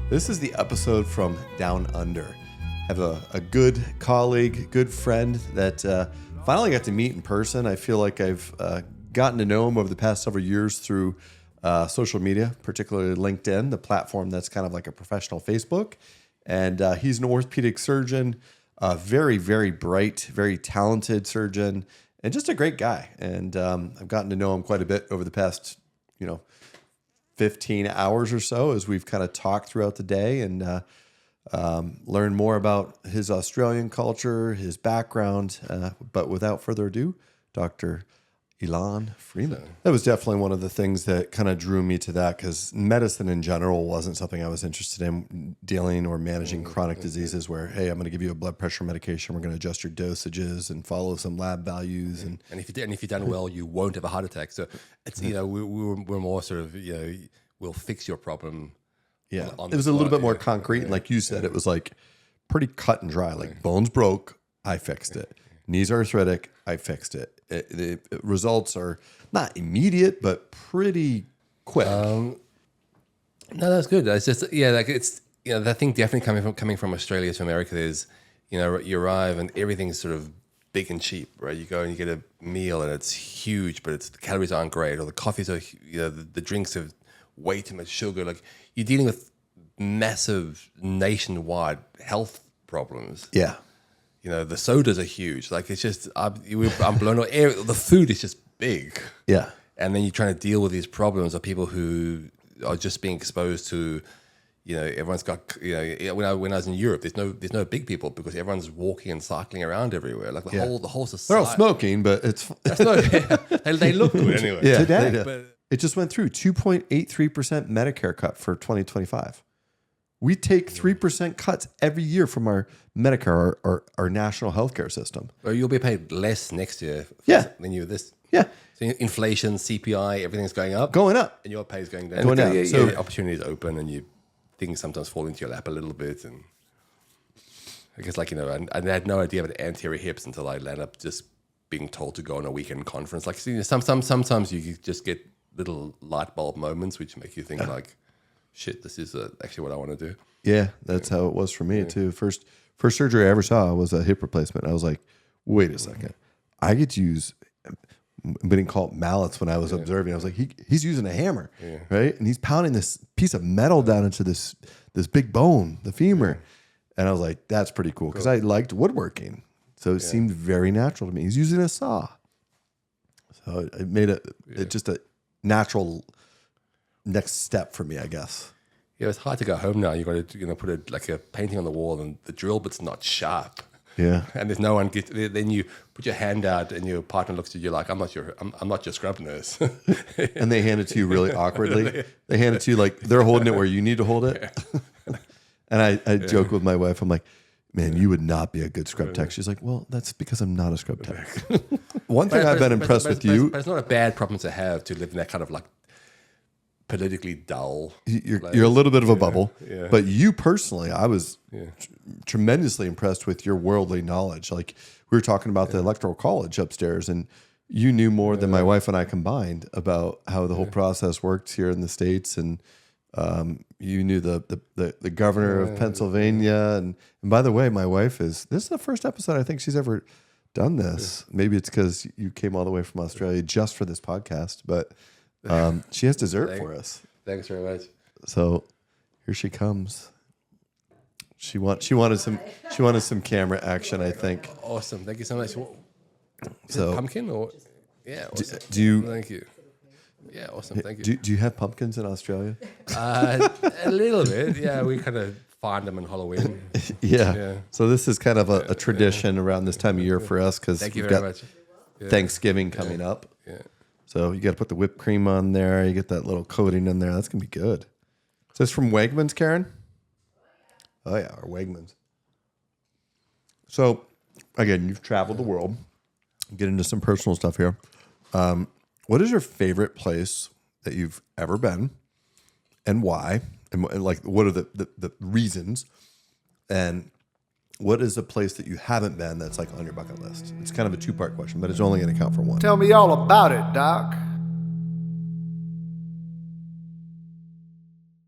This is the episode from Down Under. I have a good colleague, good friend that finally got to meet in person. I feel like I've gotten to know him over the past several years through social media, particularly LinkedIn, the platform that's kind of like a professional Facebook. And he's an orthopedic surgeon, a very, very bright, very talented surgeon, and just a great guy. And I've gotten to know him quite a bit over the past, 15 hours or so as we've kind of talked throughout the day and learned more about his Australian culture, his background. But without further ado, Dr. Ilan Freedman. That was definitely one of the things that kind of drew me to that, because medicine in general wasn't something I was interested in, dealing or managing chronic diseases where, hey, I'm going to give you a blood pressure medication. We're going to adjust your dosages and follow some lab values. And if you've done well, you won't have a heart attack. So it's, we're more sort of, we'll fix your problem. Yeah. It was a little bit more concrete. And like you said, it was like pretty cut and dry, like bones broke, I fixed it. Knees arthritic, I fixed it. The results are not immediate, but pretty quick. No, that's good. It's just, that thing definitely coming from Australia to America is, you arrive and everything's sort of big and cheap, right? You go and you get a meal and it's huge, but the calories aren't great, or the coffees are, the drinks have way too much sugar. Like, you're dealing with massive nationwide health problems. Yeah. The sodas are huge. Like, it's just, I'm blown away. The food is just big. Yeah. And then you're trying to deal with these problems of people who are just being exposed to, everyone's got, when I was in Europe, there's no big people because everyone's walking and cycling around everywhere. Like the whole society. They're all smoking, but that's not, they look good anyway. Yeah, Today. But it just went through 2.83% Medicare cut for 2025. We take 3% cuts every year from our Medicare, our national healthcare system. Well, you'll be paid less next year than you this. Yeah. So inflation, CPI, everything's going up. Going up. And your pay's going down. Going down. So opportunities open and things sometimes fall into your lap a little bit. And I guess I had no idea about anterior hips until I landed up just being told to go on a weekend conference. Like, sometimes you just get little light bulb moments which make you think like, shit, this is actually what I want to do. Yeah, that's how it was for me too. First surgery I ever saw was a hip replacement. I was like, wait a second. I get to use, we didn't call it mallets when I was observing. I was like, he's using a hammer, right? And he's pounding this piece of metal down into this big bone, the femur. And I was like, that's pretty cool, because I liked woodworking. So it seemed very natural to me. He's using a saw. So it made it just a natural next step for me, I guess. Yeah, it's hard to go home now. You got to put a painting on the wall, and the drill bit's not sharp. Yeah, and there's no one. Then you put your hand out, and your partner looks at you like, I'm not your scrub nurse. And they hand it to you really awkwardly. They hand it to you like they're holding it where you need to hold it. And I joke with my wife. I'm like, man, you would not be a good scrub tech. She's like, well, that's because I'm not a scrub tech. One thing I've been impressed with you. But it's not a bad problem to have, to live in that kind of like politically dull. You're a little bit of a bubble, Yeah. But you personally, I was tremendously impressed with your worldly knowledge. Like, we were talking about the electoral college upstairs, and you knew more than my wife and I combined about how the whole process works here in the States. And you knew the governor of Pennsylvania. And by the way, my wife this is the first episode I think she's ever done this. Maybe it's because you came all the way from Australia just for this podcast, but she has dessert for us. Thanks very much. So here she comes. She wanted some camera action, I think. Awesome. Thank you so much. Is So it pumpkin or awesome. do you? Thank you. Yeah, awesome. Thank you. Do you have pumpkins in Australia? A little bit. Yeah, we kind of find them on Halloween. Yeah. So this is kind of a tradition around this time of year for us, because Thank you we've very got much. Yeah. Thanksgiving coming up. Yeah. So you got to put the whipped cream on there. You get that little coating in there. That's going to be good. Is this from Wegmans, Karen? Oh, yeah, our Wegmans. So, again, you've traveled the world. Get into some personal stuff here. What is your favorite place that you've ever been, and why? And like, what are the reasons? And what is a place that you haven't been that's like on your bucket list? It's kind of a two-part question, but it's only going to count for one. Tell me all about it, Doc.